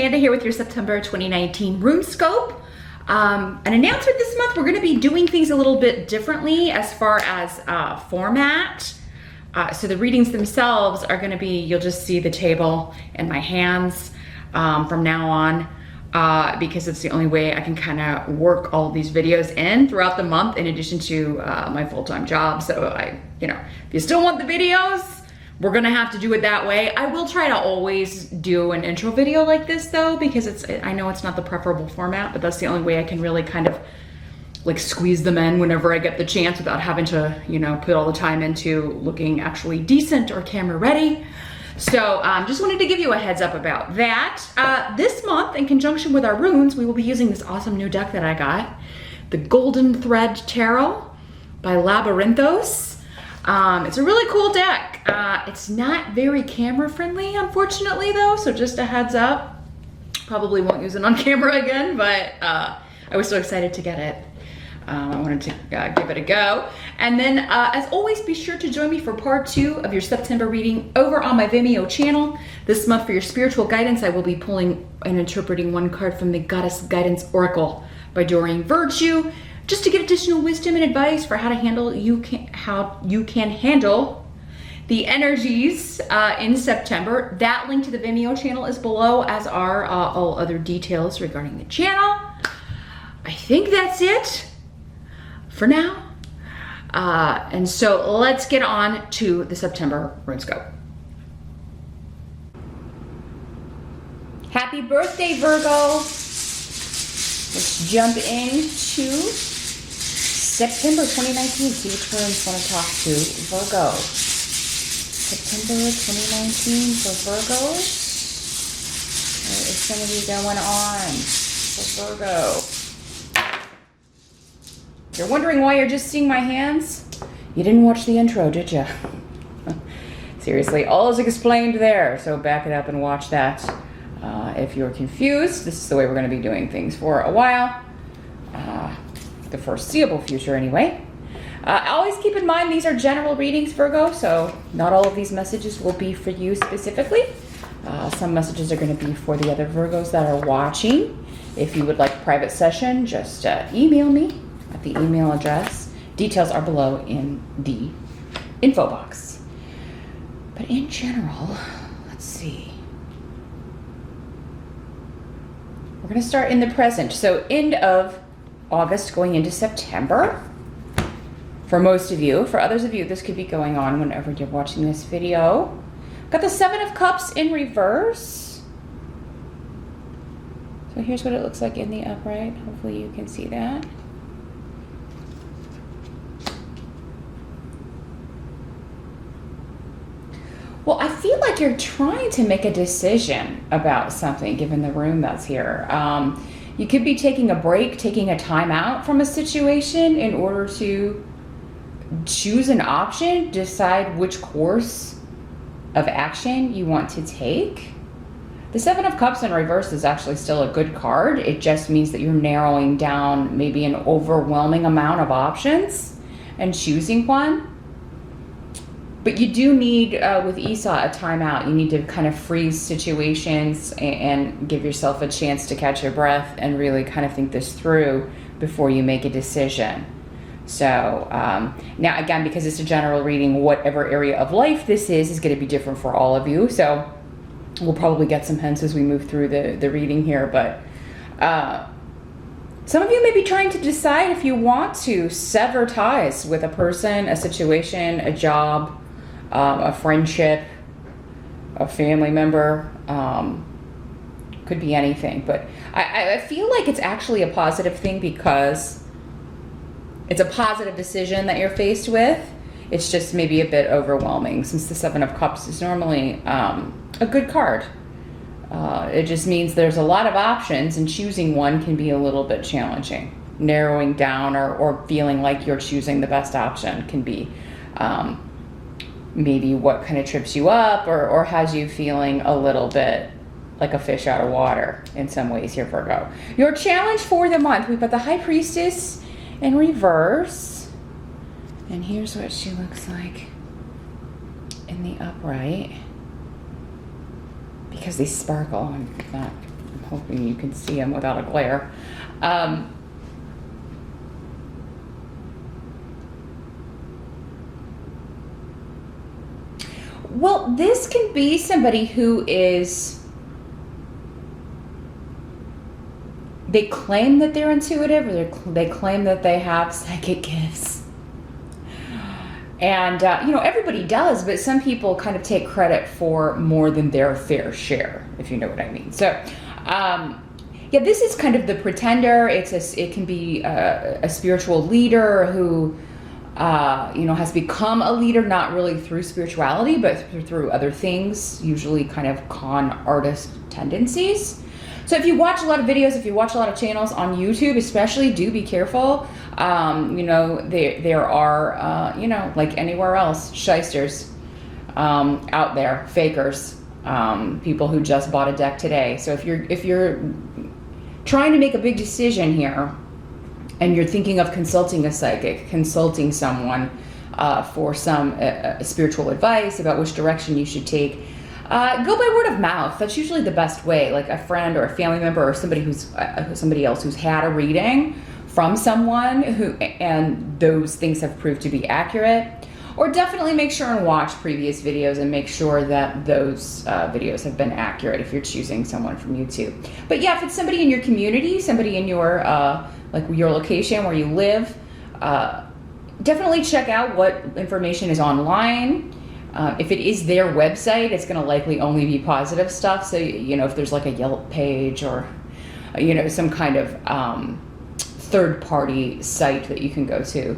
Amanda here with your September 2019 RuneScope. An announcement this month, we're gonna be doing things a little bit differently as far as format. So the readings themselves are gonna be, you'll just see the table and my hands from now on, because it's the only way I can kind of work all of these videos in throughout the month in addition to my full-time job. So if you still want the videos, we're gonna have to do it that way. I will try to always do an intro video like this though, because I know it's not the preferable format, but that's the only way I can really kind of like squeeze them in whenever I get the chance without having to, put all the time into looking actually decent or camera ready. So just wanted to give you a heads up about that. This month, in conjunction with our runes, we will be using this awesome new deck that I got, the Golden Thread Tarot by Labyrinthos. It's a really cool deck. It's not very camera friendly, unfortunately though, so just a heads up. Probably won't use it on camera again, but I was so excited to get it. I wanted to give it a go. And then, as always, be sure to join me for part 2 of your September reading over on my Vimeo channel. This month for your spiritual guidance, I will be pulling and interpreting one card from the Goddess Guidance Oracle by Doreen Virtue, just to get additional wisdom and advice for how you can handle the energies in September. That link to the Vimeo channel is below, as are all other details regarding the channel. I think that's it for now. And so let's get on to the September RuneScope. Happy birthday, Virgo. Let's jump into September 2019. See which ones want to talk to Virgo. September 2019 for Virgos. What is going to be going on for Virgo? If you're wondering why you're just seeing my hands, you didn't watch the intro, did you? Seriously, all is explained there, so back it up and watch that. If you're confused, this is the way we're going to be doing things for a while. The foreseeable future anyway. Always keep in mind these are general readings, Virgo, so not all of these messages will be for you specifically. Some messages are going to be for the other Virgos that are watching. If you would like a private session, just email me at the email address. Details are below in the info box. But in general, let's see. We're going to start in the present. So end of August going into September. For most of you, for others of you, this could be going on whenever you're watching this video. Got the 7 of Cups in reverse. So here's what it looks like in the upright. Hopefully you can see that. Well, I feel like you're trying to make a decision about something, given the room that's here. You could be taking a break, taking a time out from a situation in order to choose an option, decide which course of action you want to take. The 7 of Cups in reverse is actually still a good card. It just means that you're narrowing down maybe an overwhelming amount of options and choosing one. But you do need, with Esau, a timeout. You need to kind of freeze situations and give yourself a chance to catch your breath and really kind of think this through before you make a decision. So now again, because it's a general reading, whatever area of life this is going to be different for all of you. So we'll probably get some hints as we move through the reading here. But some of you may be trying to decide if you want to sever ties with a person, a situation, a job, a friendship, a family member. Could be anything. But I feel like it's actually a positive thing because it's a positive decision that you're faced with. It's just maybe a bit overwhelming since the 7 of Cups is normally a good card. It just means there's a lot of options and choosing one can be a little bit challenging. Narrowing down or feeling like you're choosing the best option can be maybe what kind of trips you up or has you feeling a little bit like a fish out of water in some ways here, Virgo. Your challenge for the month, we've got the High Priestess in reverse, and here's what she looks like in the upright. Because they sparkle, I'm not I'm hoping you can see them without a glare. Well, this can be somebody who they claim that they're intuitive, or they claim that they have psychic gifts. And, you know, everybody does, but some people kind of take credit for more than their fair share, if you know what I mean. So, yeah, this is kind of the pretender. It can be a spiritual leader who, you know, has become a leader, not really through spirituality, but through other things, usually kind of con artist tendencies. So if you watch a lot of videos, if you watch a lot of channels on YouTube, especially, do be careful. You know, there are, you know, like anywhere else, shysters out there, fakers, people who just bought a deck today. So if you're trying to make a big decision here, and you're thinking of consulting a psychic, consulting someone for some spiritual advice about which direction you should take, go by word of mouth. That's usually the best way, like a friend or a family member or somebody somebody else who's had a reading from someone and those things have proved to be accurate. Or definitely make sure and watch previous videos and make sure that those videos have been accurate if you're choosing someone from YouTube. But yeah, if it's somebody in your community, somebody in your like your location where you live, definitely check out what information is online. If it is their website, it's going to likely only be positive stuff. So, you know, if there's like a Yelp page or, you know, some kind of third-party site that you can go to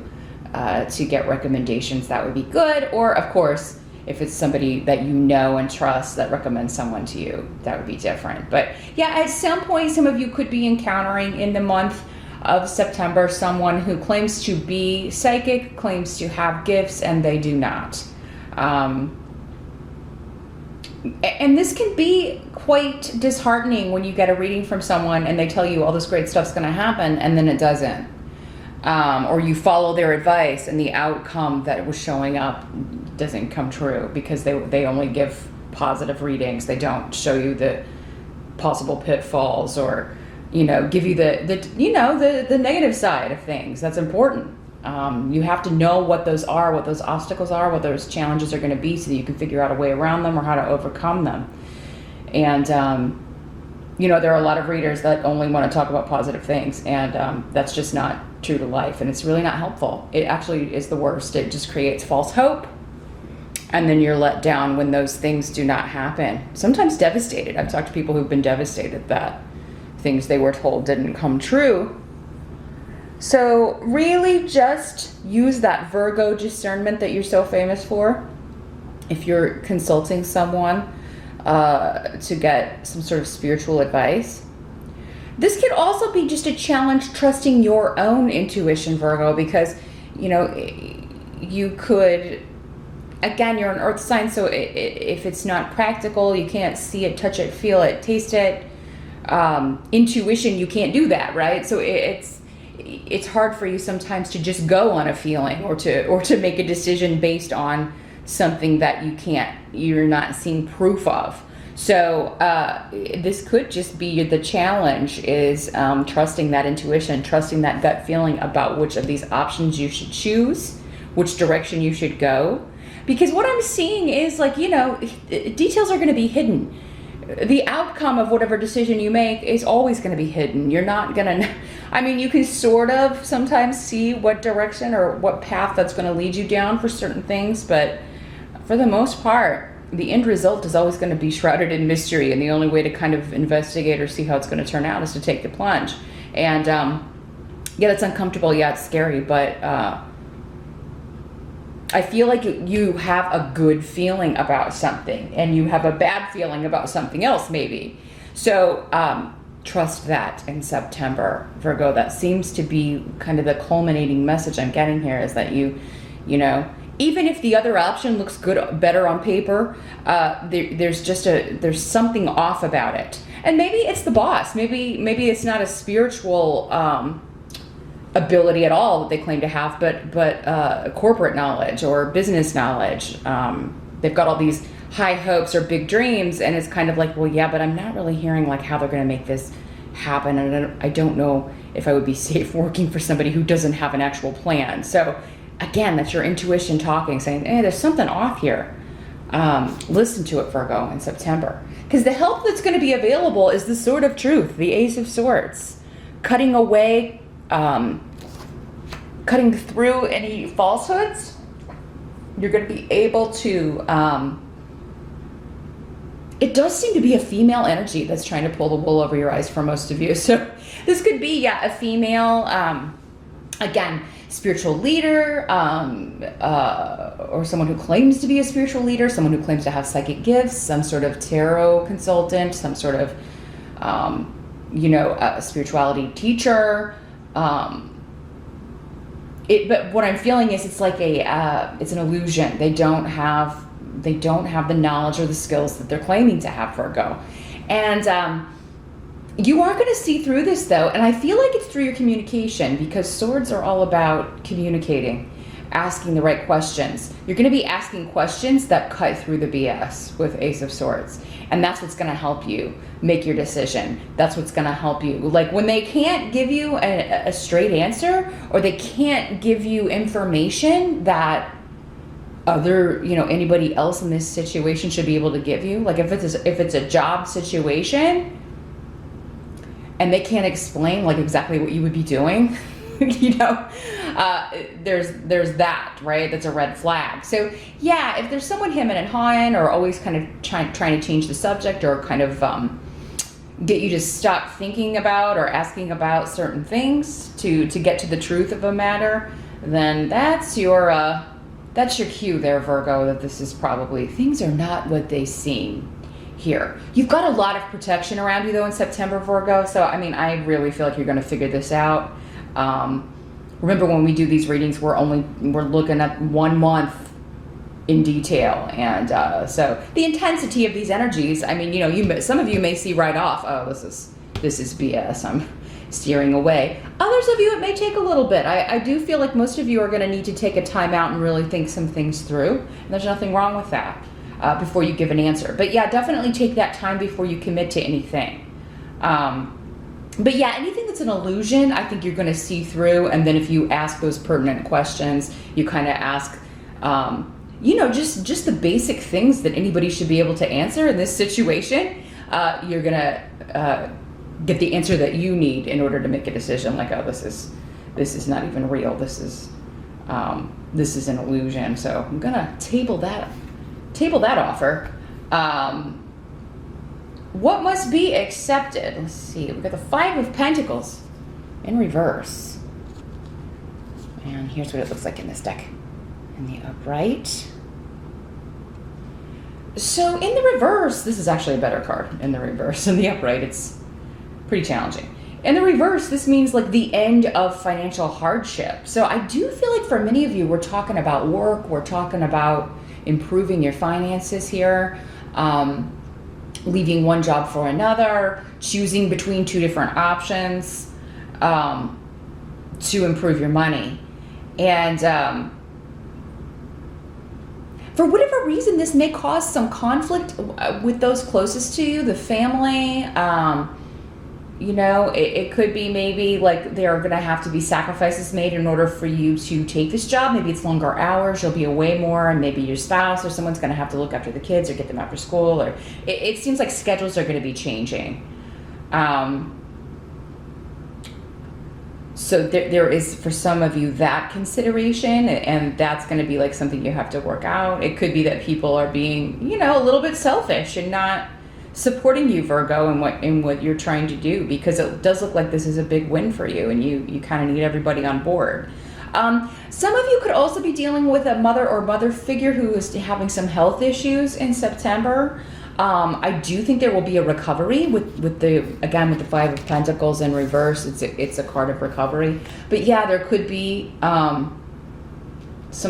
get recommendations, that would be good. Or, of course, if it's somebody that you know and trust that recommends someone to you, that would be different. But yeah, at some point, some of you could be encountering in the month of September someone who claims to be psychic, claims to have gifts, and they do not. And this can be quite disheartening when you get a reading from someone and they tell you all this great stuff's going to happen and then it doesn't. Or you follow their advice and the outcome that was showing up doesn't come true because they only give positive readings. They don't show you the possible pitfalls or, you know, give you the negative side of things. That's important. You have to know what those are, what those obstacles are, what those challenges are going to be so that you can figure out a way around them or how to overcome them. And, you know, there are a lot of readers that only want to talk about positive things, and that's just not true to life, and it's really not helpful. It actually is the worst. It just creates false hope, and then you're let down when those things do not happen. Sometimes devastated. I've talked to people who've been devastated that things they were told didn't come true. So really just use that Virgo discernment that you're so famous for if you're consulting someone to get some sort of spiritual advice. This could also be just a challenge trusting your own intuition, Virgo, because, you know, you could, again, you're an earth sign, so if it's not practical, you can't see it, touch it, feel it, taste it, intuition, you can't do that, right? So it's hard for you sometimes to just go on a feeling or to make a decision based on something that you're not seeing proof of. So this could just be the challenge is trusting that intuition, trusting that gut feeling about which of these options you should choose, which direction you should go. Because what I'm seeing is, like, you know, details are going to be hidden. The outcome of whatever decision you make is always going to be hidden. You're not going to, I mean, you can sort of sometimes see what direction or what path that's going to lead you down for certain things, but for the most part, the end result is always going to be shrouded in mystery, and the only way to kind of investigate or see how it's going to turn out is to take the plunge. And yeah, that's uncomfortable. Yeah, it's scary, but I feel like you have a good feeling about something and you have a bad feeling about something else maybe. So trust that in September, Virgo. That seems to be kind of the culminating message I'm getting here, is that you know, even if the other option looks better on paper, there's something off about it. And maybe it's the boss. Maybe it's not a spiritual ability at all that they claim to have, but corporate knowledge or business knowledge. They've got all these high hopes or big dreams, and it's kind of like, well, yeah, but I'm not really hearing like how they're going to make this happen, and I don't know if I would be safe working for somebody who doesn't have an actual plan. So again, that's your intuition talking, saying, hey, there's something off here. Listen to it, Virgo, in September. Because the help that's going to be available is the Sword of Truth, the Ace of Swords. Cutting away, cutting through any falsehoods. You're going to be able to, it does seem to be a female energy that's trying to pull the wool over your eyes for most of you. So this could be, yeah, a female, again, spiritual leader, or someone who claims to be a spiritual leader, someone who claims to have psychic gifts, some sort of tarot consultant, some sort of, a spirituality teacher. But what I'm feeling is it's like it's an illusion. They don't have the knowledge or the skills that they're claiming to have, Virgo. And you are going to see through this, though, and I feel like it's through your communication, because swords are all about communicating, asking the right questions. You're going to be asking questions that cut through the BS with Ace of Swords, and that's what's going to help you make your decision. That's what's going to help you. Like when they can't give you a straight answer, or they can't give you information that anybody else in this situation should be able to give you. Like if it's a job situation, and they can't explain like exactly what you would be doing, there's that, right? That's a red flag. So yeah, if there's someone hemming and hawing, or always kind of trying to change the subject, or kind of get you to stop thinking about or asking about certain things to get to the truth of a matter, then that's your cue there, Virgo, that this is probably, things are not what they seem here. You've got a lot of protection around you, though, in September, Virgo. So, I mean, I really feel like you're going to figure this out. Remember, when we do these readings, we're looking at 1 month in detail. And so the intensity of these energies, I mean, some of you may see right off, oh, this is BS. I'm steering away. Others of you, it may take a little bit. I do feel like most of you are going to need to take a time out and really think some things through. And there's nothing wrong with that. Before you give an answer. But yeah, definitely take that time before you commit to anything. But yeah, anything that's an illusion, I think you're going to see through. And then if you ask those pertinent questions, you kind of ask, just the basic things that anybody should be able to answer in this situation, you're going to get the answer that you need in order to make a decision. Like, oh, this is not even real. This is an illusion. So I'm going to table that offer. What must be accepted? Let's see. We've got the 5 of Pentacles in reverse. And here's what it looks like in this deck. In the upright. So in the reverse, this is actually a better card in the reverse. In the upright, it's pretty challenging. In the reverse, this means like the end of financial hardship. So I do feel like for many of you, we're talking about work. We're talking about improving your finances here, leaving one job for another, choosing between 2 different options to improve your money. And for whatever reason, this may cause some conflict with those closest to you, the family. It could be maybe like there are going to have to be sacrifices made in order for you to take this job. Maybe it's longer hours, you'll be away more, and maybe your spouse or someone's going to have to look after the kids or get them after school. Or it seems like schedules are going to be changing. So there is, for some of you, that consideration, and that's going to be like something you have to work out. It could be that people are being, a little bit selfish and not supporting you, Virgo, in what you're trying to do, because it does look like this is a big win for you, and you kind of need everybody on board. Some of you could also be dealing with a mother or mother figure who is having some health issues in September. I do think there will be a recovery with the 5 of Pentacles in reverse. It's a card of recovery. But yeah, there could be some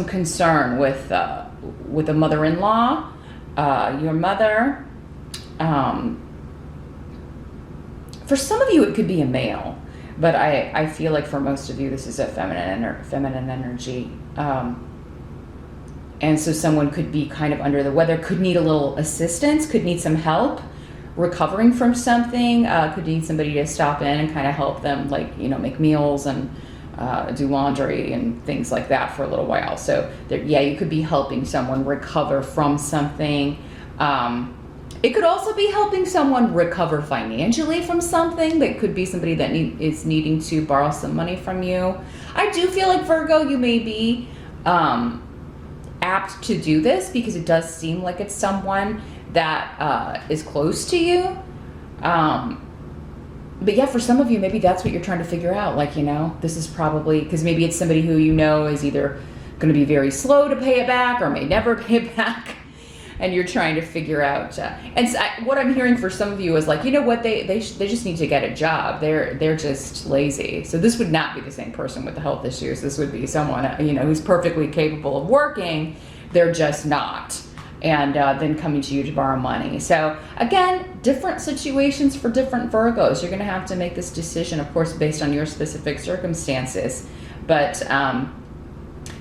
concern with a mother-in-law, your mother. For some of you, it could be a male, but I feel like for most of you, this is a feminine energy. And so someone could be kind of under the weather, could need a little assistance, could need some help recovering from something, could need somebody to stop in and kind of help them, like, you know, make meals and do laundry and things like that for a little while. So yeah, you could be helping someone recover from something. It could also be helping someone recover financially from something. That could be somebody that is needing to borrow some money from you. I do feel like, Virgo, you may be apt to do this because it does seem like it's someone that is close to you. But yeah, for some of you, maybe that's what you're trying to figure out. Like, you know, this is probably, because maybe it's somebody who you know is either going to be very slow to pay it back or may never pay it back. And you're trying to figure out, and so what I'm hearing for some of you is like, you know what, they just need to get a job. They're just lazy. So this would not be the same person with the health issues. This would be someone, you know, who's perfectly capable of working. They're just not. And then coming to you to borrow money. So again, different situations for different Virgos. You're going to have to make this decision, of course, based on your specific circumstances. But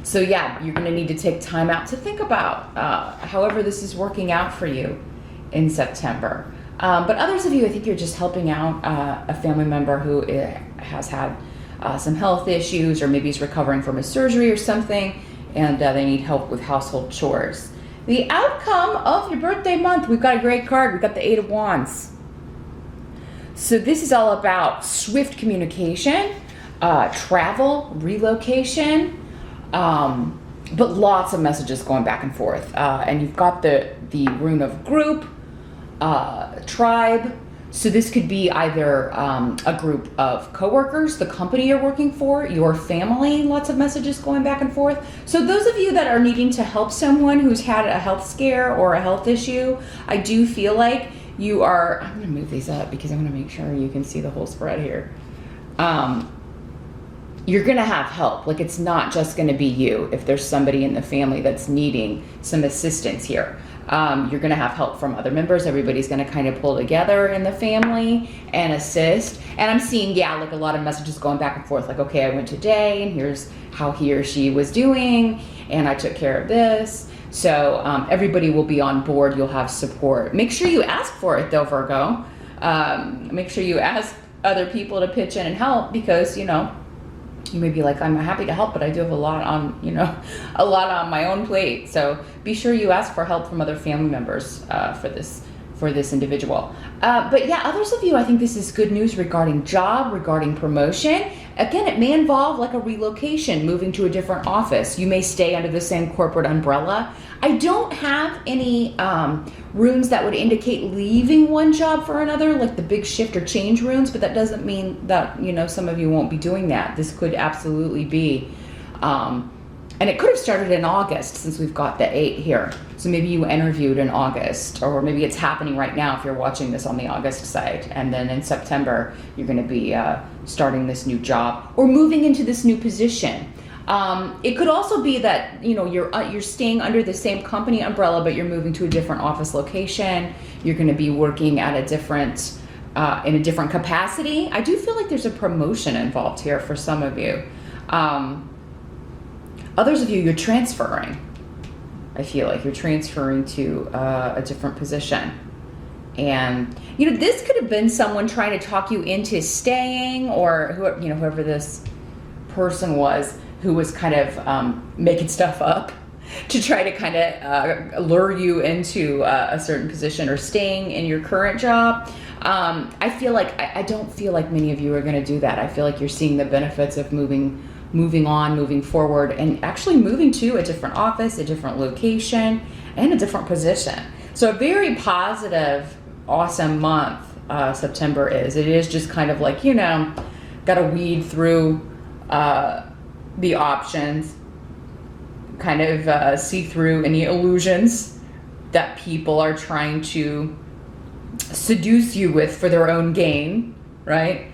so yeah, you're going to need to take time out to think about however this is working out for you in September. But others of you, I think you're just helping out a family member who has had some health issues, or maybe is recovering from a surgery or something, and they need help with household chores. The outcome of your birthday month, we've got a great card. We've got the 8 of Wands. So this is all about swift communication, travel, relocation, but lots of messages going back and forth. And you've got the rune of group, tribe. So this could be either a group of coworkers, the company you're working for, your family, lots of messages going back and forth. So those of you that are needing to help someone who's had a health scare or a health issue, I do feel like you are, I'm gonna move these up because I wanna make sure you can see the whole spread here. You're gonna have help. Like, it's not just gonna be you. If there's somebody in the family that's needing some assistance here, you're gonna have help from other members. Everybody's gonna kind of pull together in the family and assist. And I'm seeing, yeah, like a lot of messages going back and forth, like, okay, I went today and here's how he or she was doing and I took care of this. So everybody will be on board. You'll have support. Make sure you ask for it though, Virgo. Make sure you ask other people to pitch in and help, because, you know, you may be like, I'm happy to help, but I do have a lot on, you know, a lot on my own plate. So be sure you ask for help from other family members for this individual. But yeah, others of you, I think this is good news regarding job, regarding promotion. Again, it may involve like a relocation, moving to a different office. You may stay under the same corporate umbrella. I don't have any runes that would indicate leaving one job for another, like the big shift or change runes, but that doesn't mean that, you know, some of you won't be doing that. This could absolutely be, and it could have started in August, since we've got the 8 here. So maybe you interviewed in August, or maybe it's happening right now if you're watching this on the August side. And then in September, you're going to be starting this new job or moving into this new position. It could also be that, you know, you're staying under the same company umbrella, but you're moving to a different office location. You're going to be working at a different, in a different capacity. I do feel like there's a promotion involved here for some of you. Others of you, you're transferring. I feel like you're transferring to a different position. And, you know, this could have been someone trying to talk you into staying, or whoever this person was, who was kind of making stuff up to try to kind of lure you into a certain position or staying in your current job. I feel like, I don't feel like many of you are going to do that. I feel like you're seeing the benefits of moving on, moving forward, and actually moving to a different office, a different location, and a different position. So a very positive, awesome month September is. It is just kind of like, you know, got to weed through the options, kind of see through any illusions that people are trying to seduce you with for their own gain, right?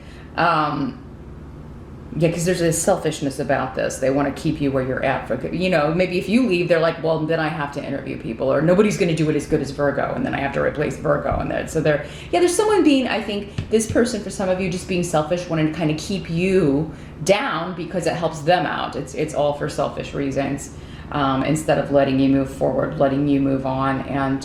Yeah, because there's a selfishness about this. They want to keep you where you're at. For, you know, maybe if you leave, they're like, well, then I have to interview people, or nobody's going to do it as good as Virgo, and then I have to replace Virgo. And then, so there's someone being, I think, this person, for some of you, just being selfish, wanting to kind of keep you down because it helps them out. It's all for selfish reasons. instead of letting you move forward, letting you move on and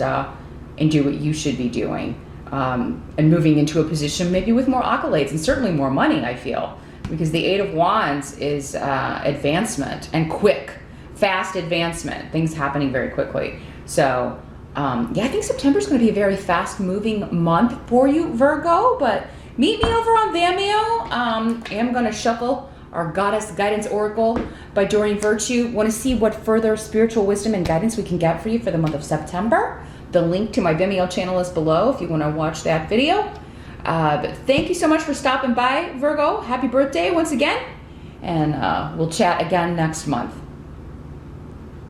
do what you should be doing. And moving into a position maybe with more accolades and certainly more money, I feel. Because the Eight of Wands is advancement and quick, fast advancement. Things happening very quickly. So, yeah, I think September is going to be a very fast-moving month for you, Virgo. But meet me over on Vimeo. I am going to shuffle our Goddess Guidance Oracle by Doreen Virtue. Want to see what further spiritual wisdom and guidance we can get for you for the month of September? The link to my Vimeo channel is below if you want to watch that video. But thank you so much for stopping by, Virgo. Happy birthday once again. And we'll chat again next month.